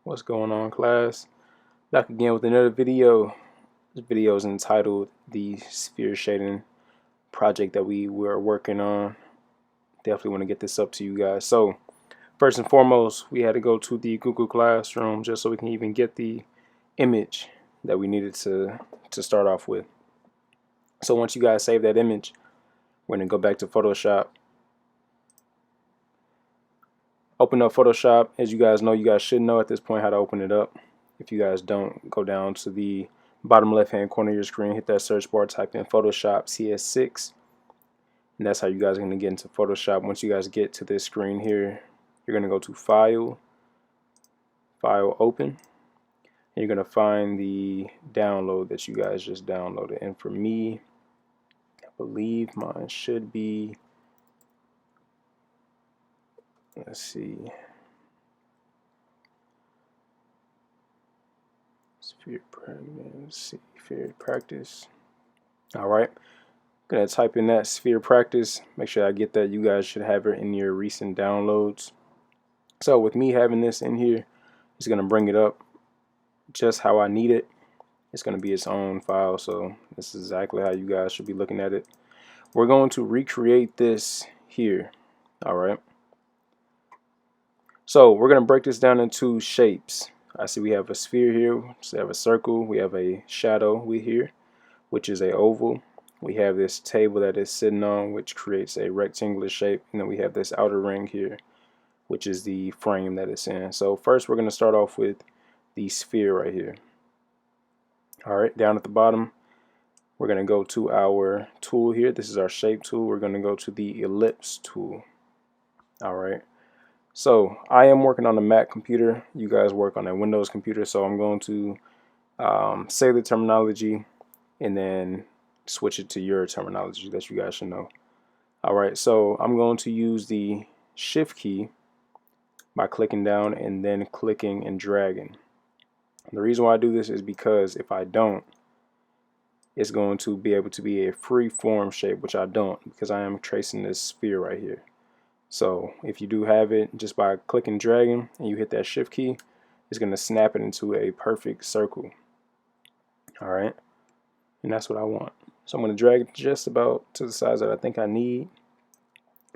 What's going on, class? Back again with another video. This video is entitled the sphere shading project that we were working on. Definitely want to get this up to you guys. So first and foremost, we had to go to the Google Classroom just so we can even get the image that we needed to start off with. So once you guys save that image, we're going to go back to Photoshop. Open up Photoshop. As you guys know, you guys should know at this point how to open it up. If you guys don't, go down to the bottom left hand corner of your screen, hit that search bar, type in Photoshop CS6, and that's how you guys are going to get into Photoshop. Once you guys get to this screen here, you're going to go to File, Open, and you're going to find the download that you guys just downloaded. And for me, I believe mine should be, let's see, sphere practice. All right, gonna type in that sphere practice. Make sure I get that. You guys should have it in your recent downloads. So with me having this in here, it's gonna bring it up just how I need it. It's gonna be its own file, so this is exactly how you guys should be looking at it. We're going to recreate this here. All right, so we're gonna break this down into shapes. I see we have a sphere here, so we have a circle, we have a shadow here, which is a oval. We have this table that is sitting on, which creates a rectangular shape, and then we have this outer ring here, which is the frame that it's in. So first we're going to start off with the sphere right here. Alright, down at the bottom, we're going to go to our tool here. This is our shape tool. We're going to go to the ellipse tool. Alright, so I am working on a Mac computer. You guys work on a Windows computer, so I'm going to say the terminology and then switch it to your terminology that you guys should know. Alright, so I'm going to use the shift key by clicking down and then clicking and dragging. The reason why I do this is because if I don't, it's going to be able to be a free form shape, which I don't, because I am tracing this sphere right here. So if you do have it, just by clicking and dragging and you hit that shift key, it's going to snap it into a perfect circle. Alright, and that's what I want. So I'm going to drag it just about to the size that I think I need.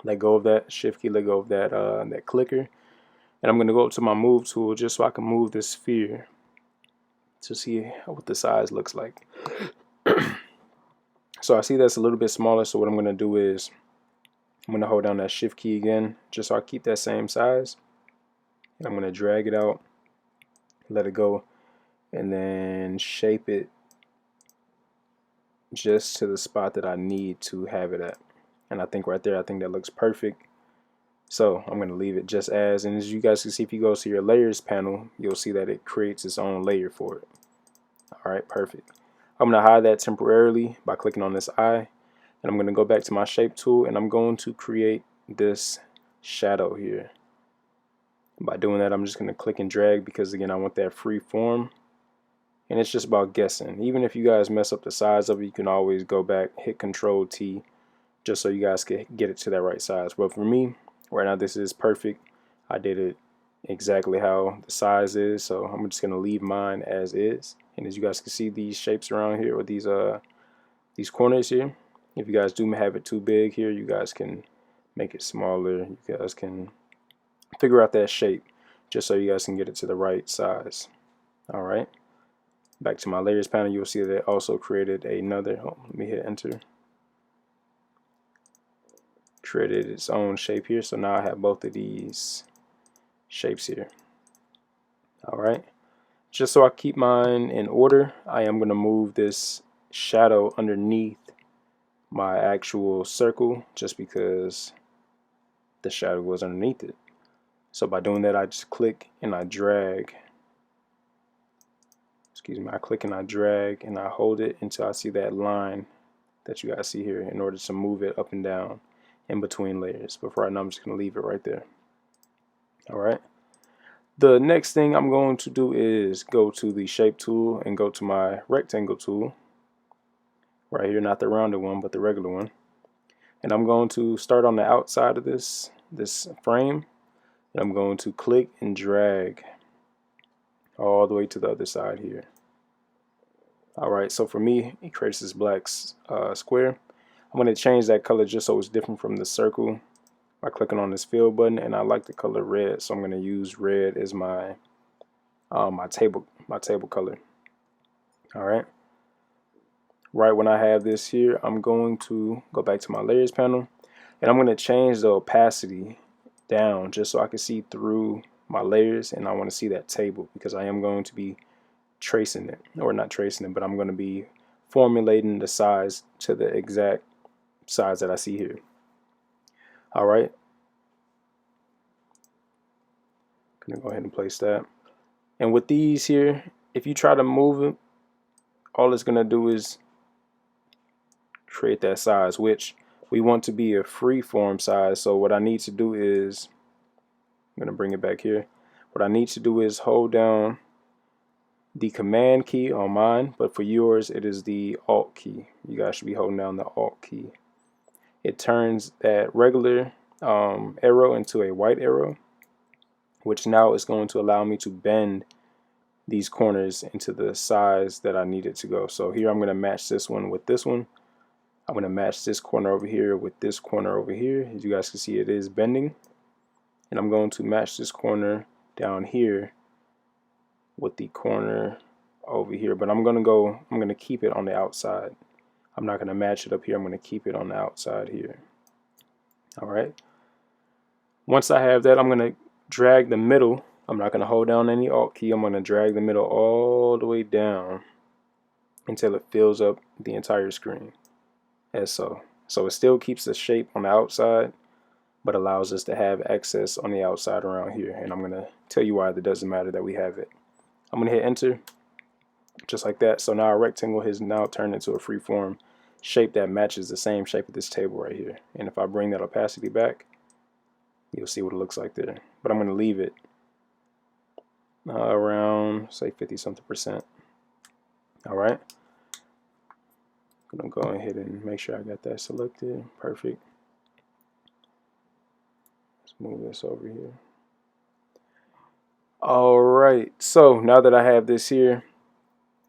Let go of that shift key, let go of that that clicker, and I'm going to go to my move tool just so I can move this sphere to see what the size looks like. So I see that's a little bit smaller, so what I'm going to do is I'm going to hold down that shift key again just so I keep that same size, and I'm going to drag it out, let it go, and then shape it just to the spot that I need to have it at. And I think right there, I think that looks perfect. So I'm going to leave it just as, and as you guys can see, if you go to your layers panel, you'll see that it creates its own layer for it. All right, perfect. I'm going to hide that temporarily by clicking on this eye, and I'm going to go back to my shape tool, and I'm going to create this shadow here. By doing that, I'm just going to click and drag because, again, I want that free form. And it's just about guessing. Even if you guys mess up the size of it, you can always go back, hit Control T, just so you guys can get it to that right size. But for me, right now this is perfect. I did it exactly how the size is, so I'm just gonna leave mine as is. And as you guys can see, these shapes around here, or these corners here, if you guys do have it too big here, you guys can make it smaller. You guys can figure out that shape just so you guys can get it to the right size. All right. Back to my layers panel, you'll see that it also created another, let me hit enter. Created its own shape here, so now I have both of these shapes here. Alright, just so I keep mine in order, I am going to move this shadow underneath my actual circle just because the shadow was underneath it. So by doing that, I just click and I drag. I click and I drag and I hold it until I see that line that you guys see here in order to move it up and down in between layers. But for right now, I'm just going to leave it right there. Alright. The next thing I'm going to do is go to the shape tool and go to my rectangle tool. Right here, not the rounded one, but the regular one. And I'm going to start on the outside of this frame. And I'm going to click and drag all the way to the other side here. Alright, so for me, it creates this black square. I'm going to change that color just so it's different from the circle by clicking on this fill button, and I like the color red, so I'm going to use red as my my table color. Alright. Right when I have this here, I'm going to go back to my layers panel, and I'm going to change the opacity down just so I can see through my layers, and I want to see that table because I am going to be tracing it, or not tracing it, but I'm going to be formulating the size to the exact size that I see here. All right, gonna go ahead and place that. And with these here, if you try to move it, all it's gonna do is create that size, which we want to be a free form size. So what I need to do is, I'm gonna bring it back here. What I need to do is hold down the command key on mine, but for yours it is the alt key. You guys should be holding down the alt key. It turns that regular arrow into a white arrow, which now is going to allow me to bend these corners into the size that I need it to go. So here I'm going to match this one with this one. I'm going to match this corner over here with this corner over here. As you guys can see, it is bending. And I'm going to match this corner down here with the corner over here, but I'm going to keep it on the outside. I'm not going to match it up here. I'm going to keep it on the outside here. All right. Once I have that, I'm going to drag the middle. I'm not going to hold down any alt key. I'm going to drag the middle all the way down until it fills up the entire screen, as so. So it still keeps the shape on the outside, but allows us to have access on the outside around here. And I'm going to tell you why that doesn't matter that we have it. I'm going to hit enter, just like that. So now our rectangle has now turned into a freeform shape that matches the same shape of this table right here. And if I bring that opacity back, you'll see what it looks like there. But I'm going to leave it around, say, 50-something%. All right. I'm going to go ahead and make sure I got that selected. Perfect. Let's move this over here. All right, so now that I have this here,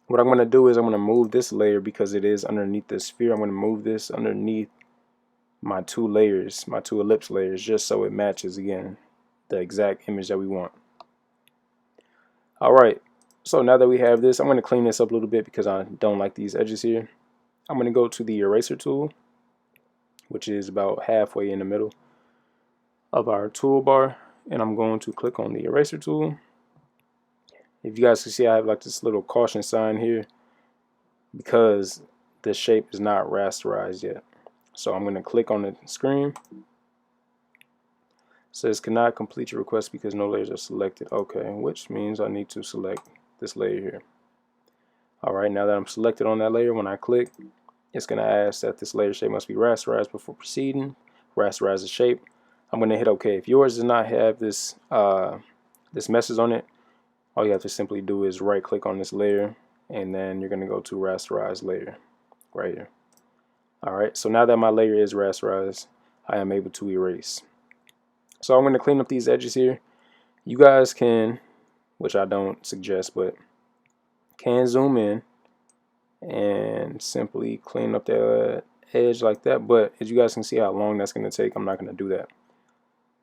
what I'm going to do is I'm going to move this layer because it is underneath the sphere. I'm going to move this underneath my two layers, my two ellipse layers, just so it matches again the exact image that we want. All right, so now that we have this, I'm going to clean this up a little bit because I don't like these edges here. I'm going to go to the eraser tool, which is about halfway in the middle of our toolbar, and I'm going to click on the eraser tool. If you guys can see, I have like this little caution sign here because the shape is not rasterized yet. So I'm going to click on the screen. It says cannot complete your request because no layers are selected. Okay, which means I need to select this layer here. All right, now that I'm selected on that layer, when I click, it's going to ask that this layer shape must be rasterized before proceeding. Rasterize the shape. I'm going to hit OK. If yours does not have this this message on it, all you have to simply do is right click on this layer, and then you're going to go to rasterize layer right here. All right, so now that my layer is rasterized, I am able to erase. So I'm going to clean up these edges here. You guys can, which I don't suggest, but can zoom in and simply clean up that edge like that. But as you guys can see how long that's going to take, I'm not going to do that.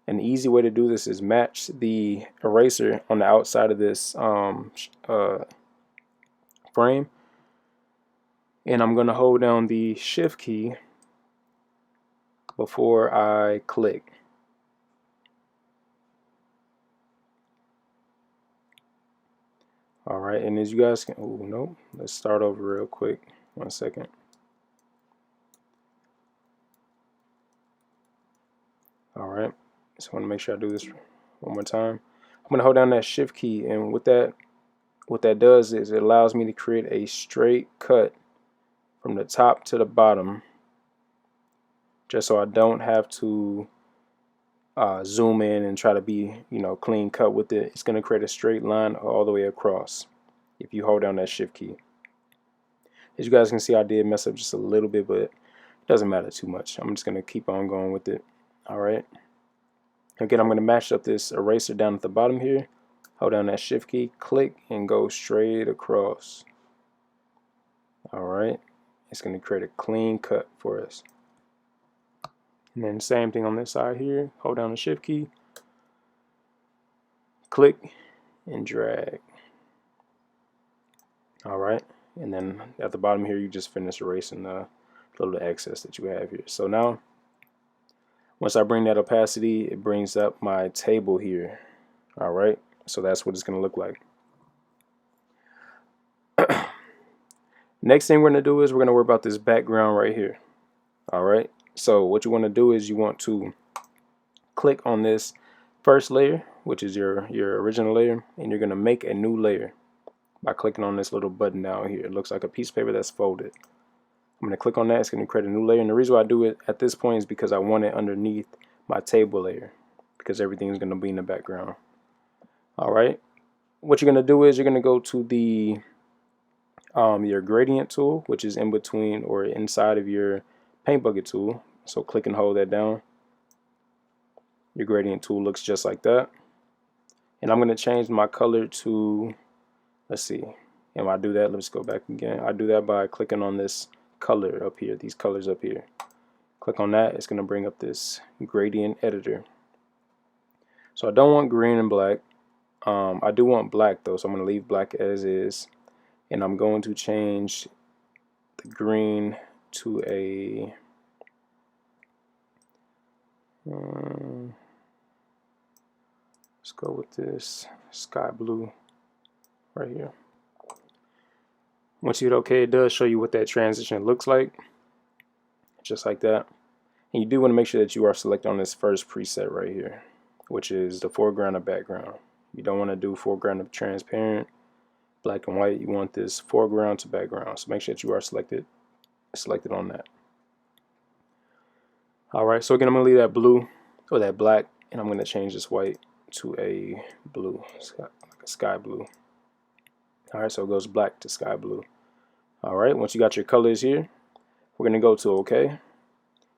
An easy way to do this is match the eraser on the outside of this frame, and I'm going to hold down the shift key before I click. All right, and as you guys can, oh no, let's start over real quick. 1 second. All right, just want to make sure I do this one more time. I'm going to hold down that shift key, and what that does is it allows me to create a straight cut from the top to the bottom, just so I don't have to zoom in and try to be, clean cut with it. It's going to create a straight line all the way across if you hold down that shift key. As you guys can see, I did mess up just a little bit, but it doesn't matter too much. I'm just going to keep on going with it. All right. Again, I'm going to match up this eraser down at the bottom here hold down that shift key, click, and go straight across. All right, it's going to create a clean cut for us. And then same thing on this side here, hold down the shift key, click, and drag. All right, and then at the bottom here, you just finish erasing the little excess that you have here. So now, once I bring that opacity, it brings up my table here. All right, so that's what it's going to look like. Next thing we're going to do is we're going to worry about this background right here. All right, so what you want to do is you want to click on this first layer, which is your original layer, and you're going to make a new layer by clicking on this little button down here. It looks like a piece of paper that's folded. I'm going to click on that. It's going to create a new layer, and the reason why I do it at this point is because I want it underneath my table layer, because everything is going to be in the background. All right, what you're going to do is you're going to go to the your gradient tool, which is in between or inside of your paint bucket tool. So click and hold that down. Your gradient tool looks just like that. And I'm going to change my color to, let's see, and when I do that, let's go back again. I do that by clicking on this color up here, these colors up here. Click on that, it's going to bring up this gradient editor. So I don't want green and black. I do want black though, so I'm going to leave black as is. And I'm going to change the green to a let's go with this sky blue right here. Once you hit OK, it does show you what that transition looks like, just like that. And you do want to make sure that you are selected on this first preset right here, which is the foreground or background. You don't want to do foreground of transparent, black and white. You want this foreground to background, so make sure that you are selected on that. All right, so again, I'm going to leave that blue or that black, and I'm going to change this white to a blue, like a sky blue. All right, so it goes black to sky blue. All right, once you got your colors here, we're going to go to OK.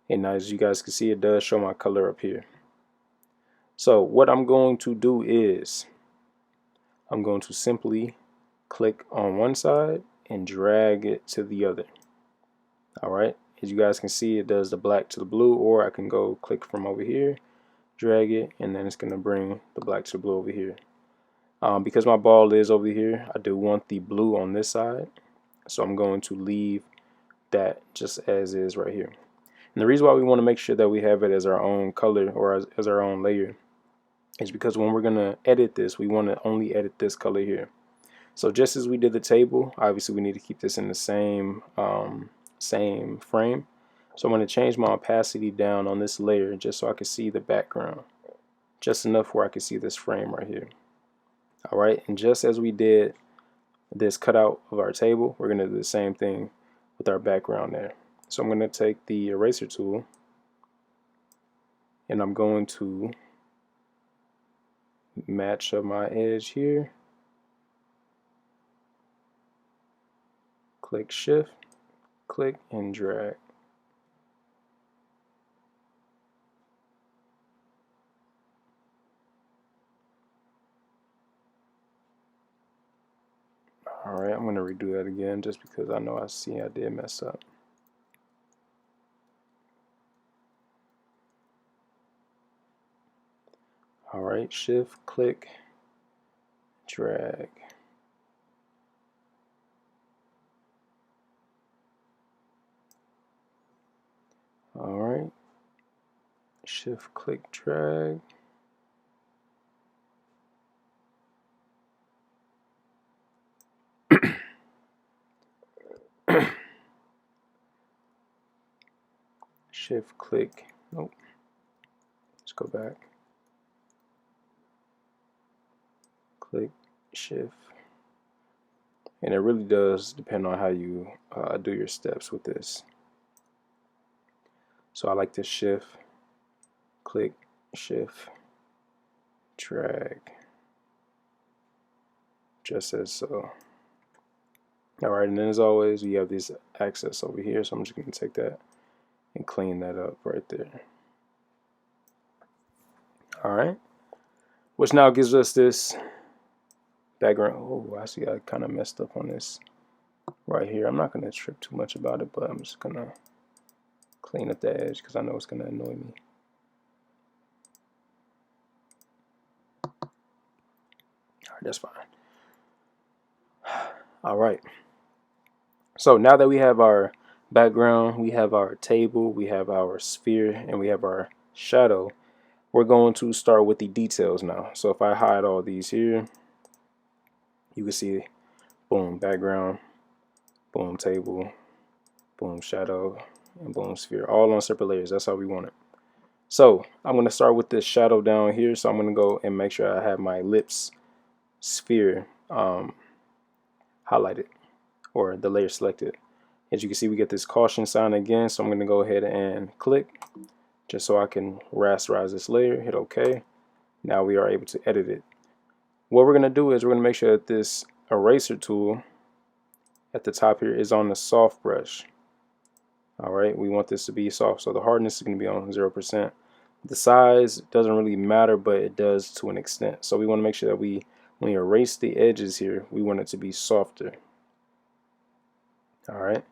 And as you guys can see, it does show my color up here. So what I'm going to do is I'm going to simply click on one side and drag it to the other. All right, as you guys can see, it does the black to the blue, or I can go click from over here, drag it, and then it's going to bring the black to the blue over here. Because my ball is over here, I do want the blue on this side, so I'm going to leave that just as is right here. And the reason why we want to make sure that we have it as our own color or as our own layer is because when we're going to edit this, we want to only edit this color here. So just as we did the table, obviously we need to keep this in the same frame. So I'm going to change my opacity down on this layer just so I can see the background, just enough where I can see this frame right here. All right, and just as we did this cutout of our table, we're going to do the same thing with our background there. So I'm going to take the eraser tool and I'm going to match up my edge here. Click shift, click, and drag. Alright, I'm going to redo that again just because I know I did mess up. Alright, shift, click, drag. Alright, shift, click, drag. Shift, click, nope, let's go back. Click, shift. And it really does depend on how you do your steps with this. So I like to shift, click, shift, drag, just as so. Alright, and then as always, you have this access over here, so I'm just going to take that and clean that up right there. Alright, which now gives us this background. Oh, I see I kind of messed up on this right here. I'm not going to trip too much about it, but I'm just going to clean up the edge because I know it's going to annoy me. All right, that's fine. All right. So now that we have our background, we have our table, we have our sphere, and we have our shadow, we're going to start with the details now. So if I hide all these here, you can see, boom, background, boom, table, boom, shadow, and boom, sphere, all on separate layers. That's how we want it. So I'm going to start with this shadow down here. So I'm going to go and make sure I have my ellipse sphere highlighted, or the layer selected. As you can see, we get this caution sign again, so I'm going to go ahead and click just so I can rasterize this layer, hit OK. Now we are able to edit it. What we're going to do is we're going to make sure that this eraser tool at the top here is on the soft brush. Alright, we want this to be soft, so the hardness is going to be on 0%. The size doesn't really matter, but it does to an extent. So we want to make sure that when we erase the edges here, we want it to be softer. Alright,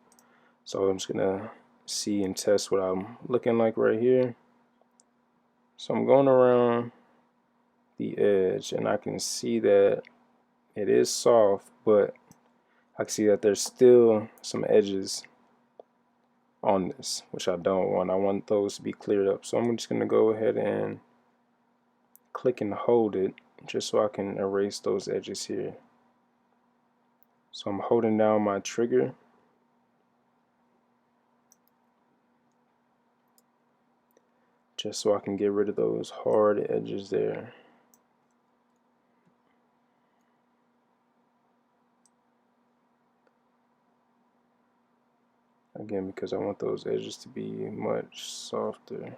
so I'm just going to see and test what I'm looking like right here. So I'm going around the edge and I can see that it is soft, but I can see that there's still some edges on this, which I don't want. I want those to be cleared up. So I'm just going to go ahead and click and hold it just so I can erase those edges here. So I'm holding down my trigger just so I can get rid of those hard edges there. Again, because I want those edges to be much softer.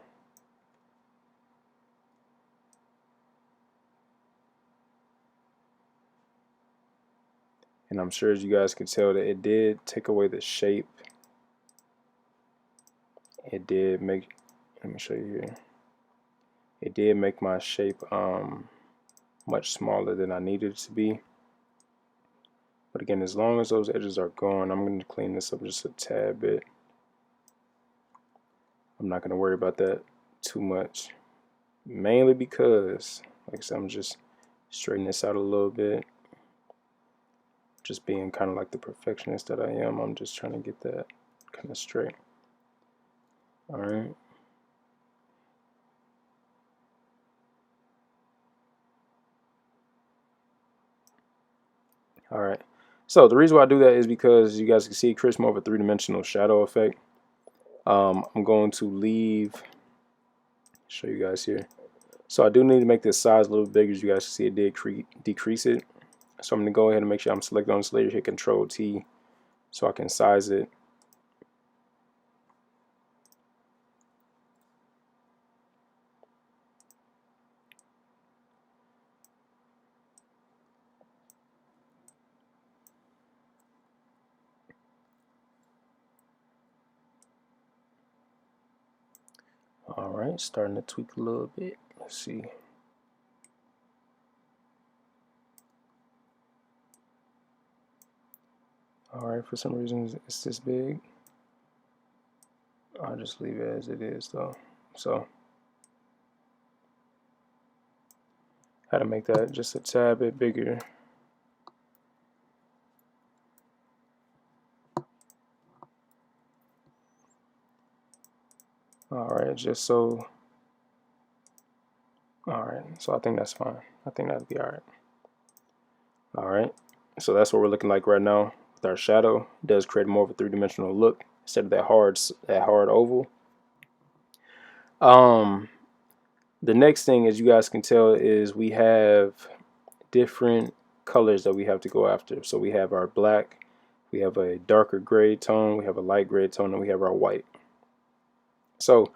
And I'm sure as you guys can tell that it did take away the shape. It did make, let me show you here. It did make my shape much smaller than I needed it to be. But again, as long as those edges are gone, I'm going to clean this up just a tad bit. I'm not going to worry about that too much. Mainly because, like I said, I'm just straightening this out a little bit. Just being kind of like the perfectionist that I am, I'm just trying to get that kind of straight. Alright. Alright. So the reason why I do that is because you guys can see it creates more of a three-dimensional shadow effect. I'm going to show you guys here. So I do need to make this size a little bigger. As you guys can see, it did decrease it. So I'm going to go ahead and make sure I'm selected on this layer, hit Control T so I can size it. Alright, starting to tweak a little bit. Let's see. Alright, for some reason it's this big. I'll just leave it as it is though. So, had to make that just a tad bit bigger. Alright, just so. Alright, so I think that's fine. I think that'll be alright. Alright, so that's what we're looking like right now with our shadow. It does create more of a three-dimensional look instead of that hard oval. The next thing, as you guys can tell, is we have different colors that we have to go after. So we have our black, we have a darker gray tone, we have a light gray tone, and we have our white. So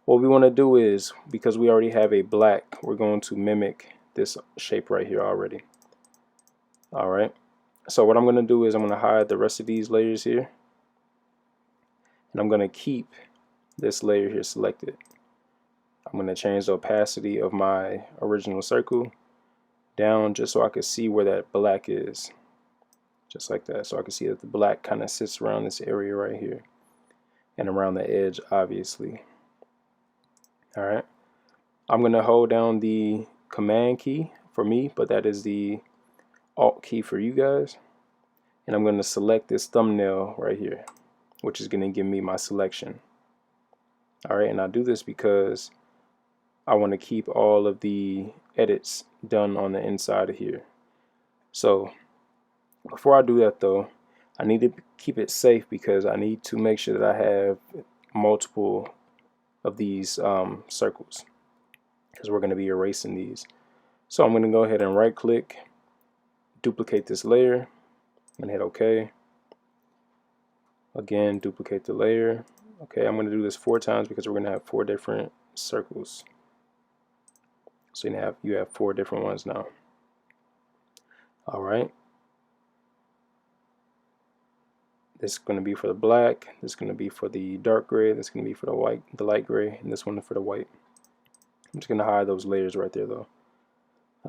what we want to do is, because we already have a black, we're going to mimic this shape right here already. Alright, so what I'm going to do is I'm going to hide the rest of these layers here, and I'm going to keep this layer here selected. I'm going to change the opacity of my original circle down just so I can see where that black is. Just like that. So I can see that the black kind of sits around this area right here. And around the edge, obviously. Alright. I'm going to hold down the Command key for me, but that is the Alt key for you guys. And I'm going to select this thumbnail right here, which is going to give me my selection. Alright, and I do this because I want to keep all of the edits done on the inside of here. So before I do that though, I need to keep it safe because I need to make sure that I have multiple of these circles, because we're going to be erasing these. So I'm going to go ahead and right click, duplicate this layer, and hit OK. Again, duplicate the layer. Okay, I'm going to do this 4 times because we're going to have 4 different circles. So you have 4 different ones now. All right. This is going to be for the black. This is going to be for the dark gray. This is going to be for the light gray, and this one for the white. I'm just going to hide those layers right there though.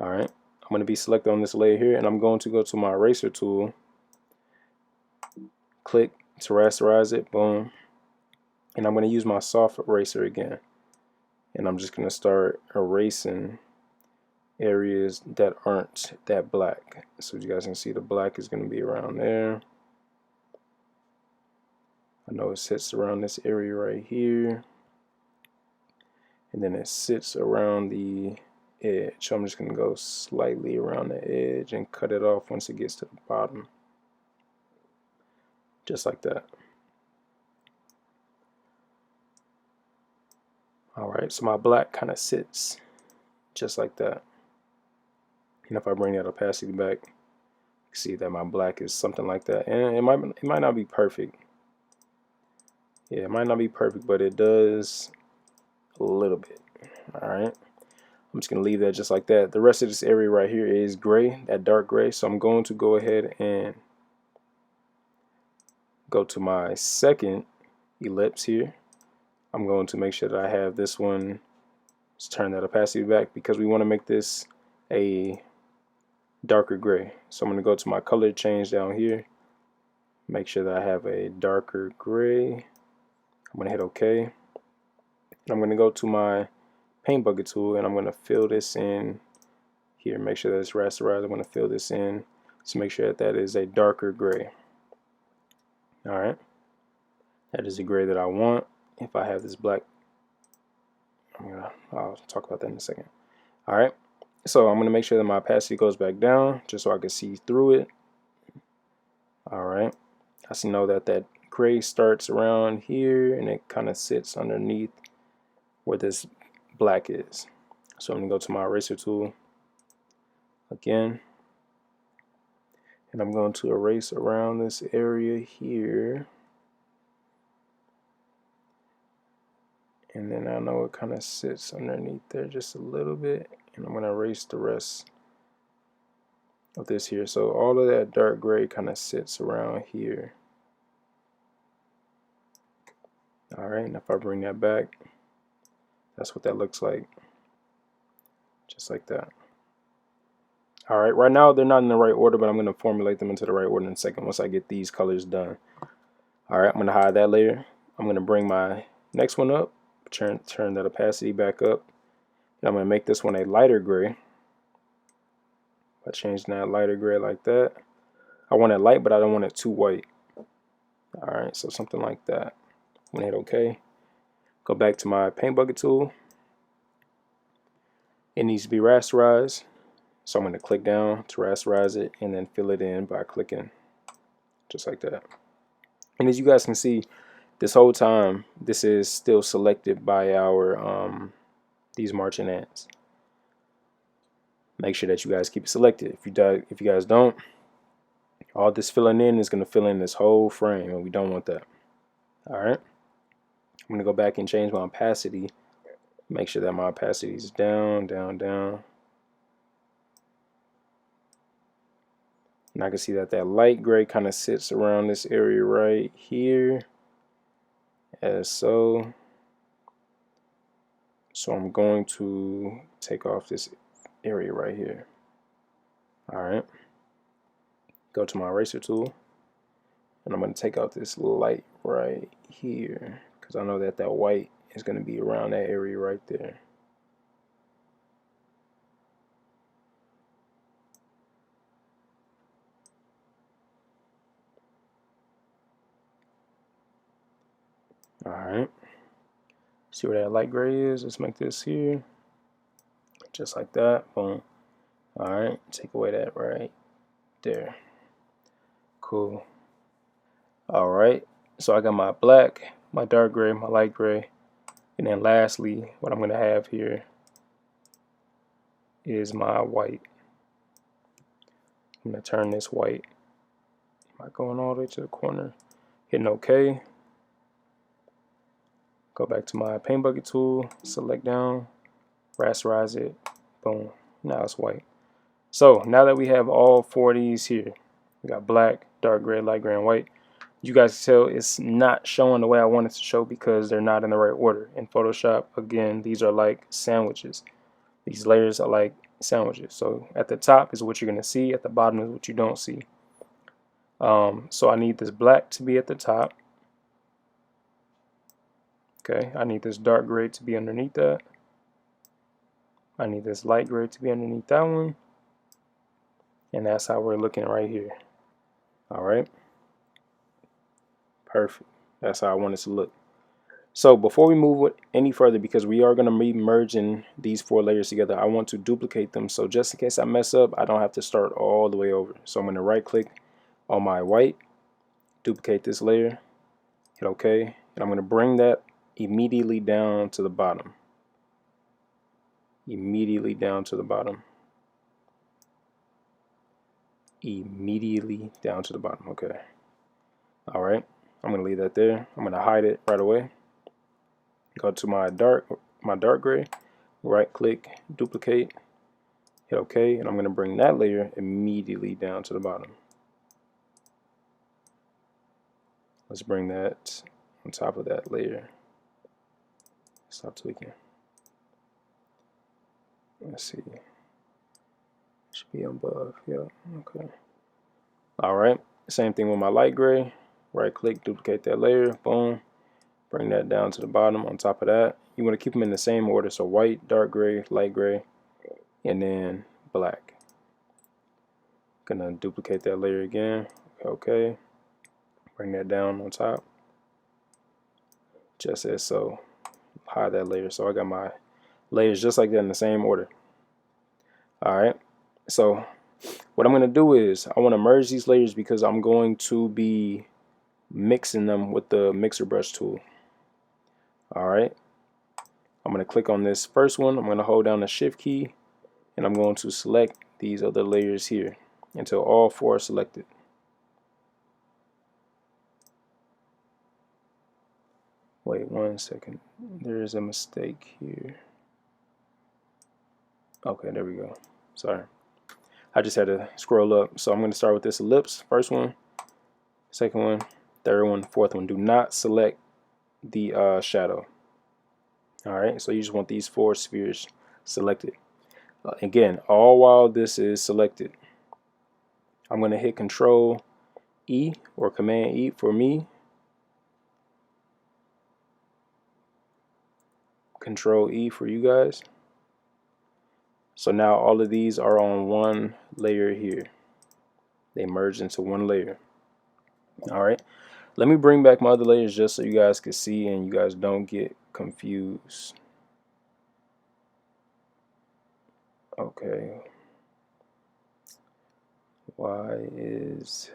All right. I'm going to be selected on this layer here, and I'm going to go to my eraser tool. Click to rasterize it. Boom. And I'm going to use my soft eraser again. And I'm just going to start erasing areas that aren't that black. So you guys can see the black is going to be around there. I know it sits around this area right here. And then it sits around the edge. So I'm just going to go slightly around the edge and cut it off once it gets to the bottom. Just like that. Alright, so my black kind of sits just like that. And if I bring that opacity back, you can see that my black is something like that. And it might not be perfect. Yeah, it might not be perfect, but it does a little bit. Alright. I'm just going to leave that just like that. The rest of this area right here is gray, that dark gray. So I'm going to go ahead and go to my second ellipse here. I'm going to make sure that I have this one. Let's turn that opacity back because we want to make this a darker gray. So I'm going to go to my color change down here. Make sure that I have a darker gray. I'm going to hit OK. And I'm going to go to my paint bucket tool and I'm going to fill this in here. Make sure that it's rasterized. I'm going to fill this in to make sure that that is a darker gray. Alright. That is the gray that I want. If I have this black, I'll talk about that in a second. Alright. So I'm going to make sure that my opacity goes back down just so I can see through it. Alright. I see know that that gray starts around here and it kind of sits underneath where this black is. So I'm going to go to my eraser tool again. And I'm going to erase around this area here. And then I know it kind of sits underneath there just a little bit. And I'm going to erase the rest of this here. So all of that dark gray kind of sits around here. Alright, and if I bring that back, that's what that looks like. Just like that. Alright, right now they're not in the right order, but I'm going to formulate them into the right order in a second once I get these colors done. Alright, I'm going to hide that layer. I'm going to bring my next one up, turn that opacity back up. And I'm going to make this one a lighter gray. By changing that lighter gray like that. I want it light, but I don't want it too white. Alright, so something like that. I'm going to hit OK. Go back to my paint bucket tool. It needs to be rasterized. So I'm going to click down to rasterize it and then fill it in by clicking just like that. And as you guys can see, this whole time, this is still selected by our these marching ants. Make sure that you guys keep it selected. If you guys don't, all this filling in is going to fill in this whole frame, and we don't want that. All right. I'm going to go back and change my opacity. Make sure that my opacity is down, down, down. And I can see that that light gray kind of sits around this area right here, as so. So I'm going to take off this area right here. All right, go to my eraser tool, and I'm going to take out this light right here because I know that that white is going to be around that area right there. All right, see where that light gray is? Let's make this here, just like that. Boom. All right, take away that right there. Cool. All right, so I got my black, my dark gray, my light gray, and then lastly, what I'm going to have here is my white. I'm going to turn this white. Am I going all the way to the corner? Hitting OK. Go back to my paint bucket tool, select down, rasterize it, boom. Now it's white. So now that we have all four of these here, we got black, dark gray, light gray, and white. You guys can tell it's not showing the way I want it to show because they're not in the right order. In Photoshop, again, these are like sandwiches. These layers are like sandwiches. So at the top is what you're going to see. At the bottom is what you don't see. So I need this black to be at the top. Okay, I need this dark gray to be underneath that. I need this light gray to be underneath that one. And that's how we're looking right here. All right. Perfect. That's how I want it to look. So before we move any further, because we are going to be merging these four layers together, I want to duplicate them. So just in case I mess up, I don't have to start all the way over. So I'm going to right click on my white, duplicate this layer, hit OK, and I'm going to bring that immediately down to the bottom. Immediately down to the bottom. Immediately down to the bottom. Okay. All right. I'm going to leave that there. I'm going to hide it right away. Go to my dark gray, right click, duplicate, hit OK, and I'm going to bring that layer immediately down to the bottom. Let's bring that on top of that layer. Stop tweaking. Let's see. Should be above. Yeah. Okay. All right. Same thing with my light gray. Right click, duplicate that layer. Boom. Bring that down to the bottom on top of that. You want to keep them in the same order. So white, dark gray, light gray, and then black. Gonna duplicate that layer again. Okay. Bring that down on top. Just as so. Hide that layer. So I got my layers just like that in the same order. Alright. So what I'm gonna do is I want to merge these layers because I'm going to be mixing them with the mixer brush tool. Alright. I'm going to click on this first one. I'm going to hold down the shift key and I'm going to select these other layers here until all four are selected. Wait 1 second. There is a mistake here. Okay, there we go. Sorry. I just had to scroll up. So I'm going to start with this ellipse. First one, second one, third one, fourth one. Do not select the shadow. Alright, so you just want these four spheres selected. Again, all while this is selected, I'm going to hit Control E or Command E for me. Control E for you guys. So now all of these are on one layer here. They merge into one layer. Alright, let me bring back my other layers just so you guys can see and you guys don't get confused. Okay. Why is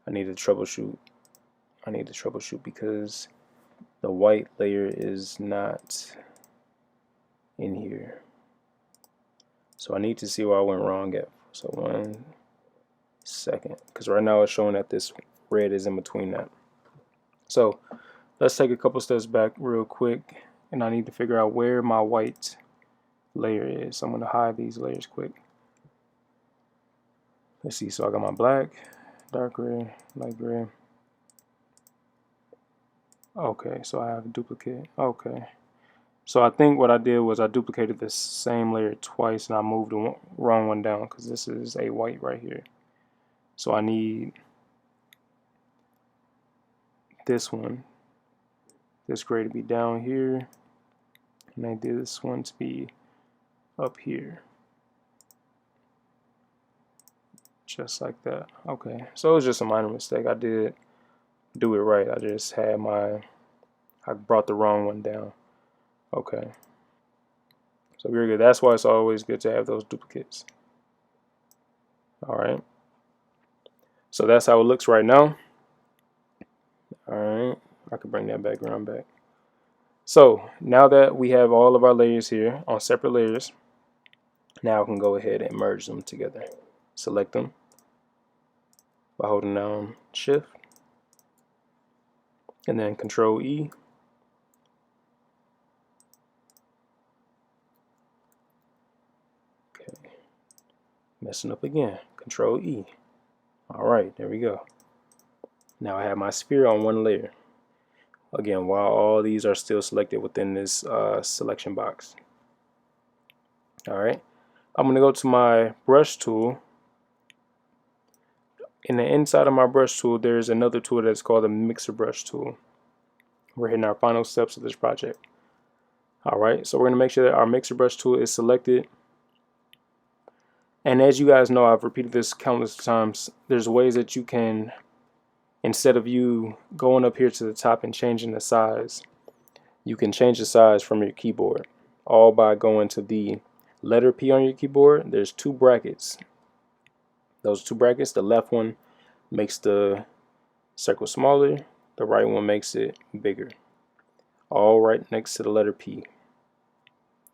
I need to troubleshoot. I need to troubleshoot because the white layer is not in here. So I need to see where I went wrong at. So 1 second, because right now it's showing that this red is in between that. So let's take a couple steps back real quick, and I need to figure out where my white layer is. So I'm going to hide these layers quick. Let's see. So I got my black, dark gray, light gray. Okay, so I have a duplicate. Okay. So I think what I did was I duplicated this same layer twice and I moved the wrong one down because this is a white right here. So I need this one, this gray to be down here, and I did this one to be up here. Just like that. Okay, so it was just a minor mistake. I did do it right. I just had I brought the wrong one down. Okay. So very good. That's why it's always good to have those duplicates. All right. So that's how it looks right now. All right. I can bring that background back. So now that we have all of our layers here on separate layers, now I can go ahead and merge them together. Select them by holding down Shift and then Control E. Okay. Messing up again. Control E. All right, there we go. Now I have my sphere on one layer. Again, while all these are still selected within this selection box. All right, I'm gonna go to my brush tool. In the inside of my brush tool, there's another tool that's called the mixer brush tool. We're hitting our final steps of this project. All right, so we're gonna make sure that our mixer brush tool is selected. And as you guys know, I've repeated this countless times, there's ways that you can, instead of you going up here to the top and changing the size, you can change the size from your keyboard, all by going to the letter P on your keyboard. There's two brackets. Those two brackets, the left one makes the circle smaller, the right one makes it bigger, all right next to the letter P.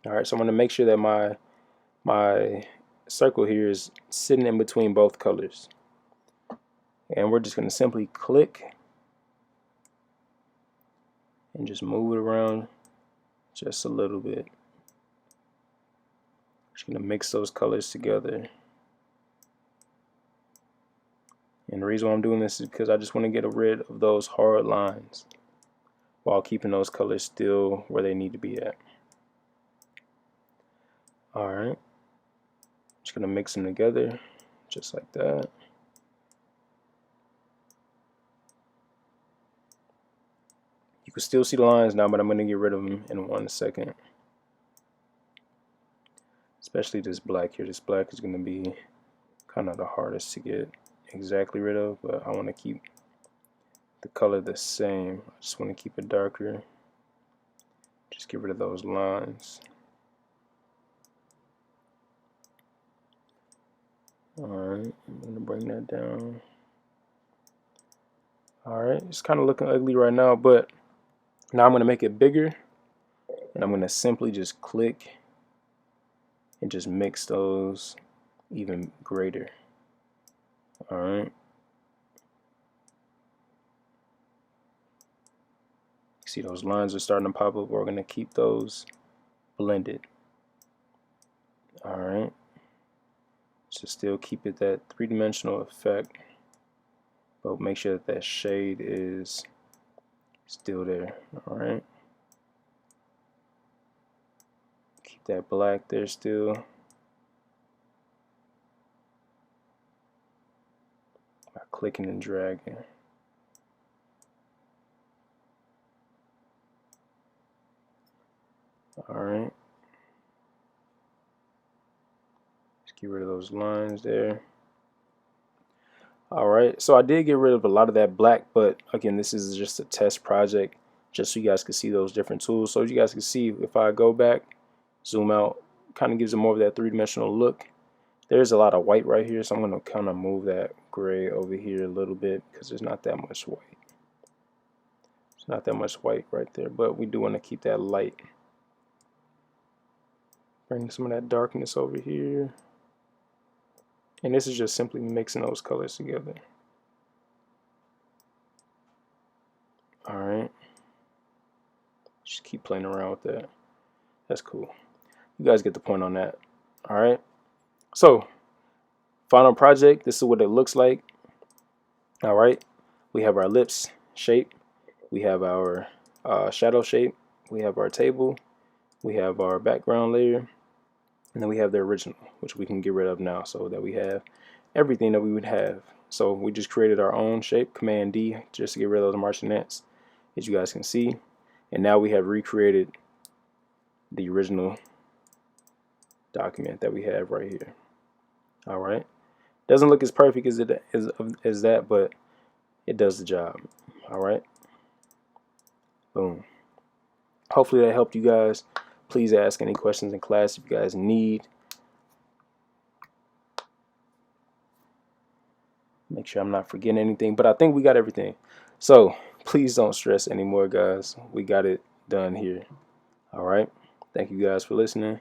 All right, so I'm going to make sure that my circle here is sitting in between both colors. And we're just going to simply click and just move it around just a little bit. Just going to mix those colors together. And the reason why I'm doing this is because I just want to get rid of those hard lines while keeping those colors still where they need to be at. Alright, just going to mix them together just like that. You can still see the lines now, but I'm going to get rid of them in 1 second. Especially this black here. This black is going to be kind of the hardest to get exactly rid of, but I want to keep the color the same. I just want to keep it darker. Just get rid of those lines. Alright, I'm going to bring that down. Alright, it's kind of looking ugly right now, but now I'm going to make it bigger, and I'm going to simply just click and just mix those even greater. Alright. See, those lines are starting to pop up. We're going to keep those blended. Alright. So still keep it that three-dimensional effect, but make sure that that shade is still there. Alright. Keep that black there still. By clicking and dragging. Alright. Just get rid of those lines there. Alright, so I did get rid of a lot of that black, but again, this is just a test project, just so you guys can see those different tools. So you guys can see, if I go back, zoom out, kind of gives it more of that three-dimensional look. There's a lot of white right here, so I'm going to kind of move that gray over here a little bit because there's not that much white. There's not that much white right there, but we do want to keep that light. Bring some of that darkness over here. And this is just simply mixing those colors together. Alright. Just keep playing around with that. That's cool. You guys get the point on that. Alright. So, final project. This is what it looks like. Alright. We have our lips shape. We have our shadow shape, we have our table, we have our background layer, and then we have the original, which we can get rid of now, so that we have everything that we would have. So we just created our own shape, Command D, just to get rid of the marionettes, as you guys can see. And now we have recreated the original document that we have right here. All right, doesn't look as perfect as that, but it does the job. All right, boom. Hopefully that helped you guys. Please ask any questions in class if you guys need. Make sure I'm not forgetting anything, but I think we got everything. So please don't stress anymore, guys. We got it done here. All right, thank you guys for listening.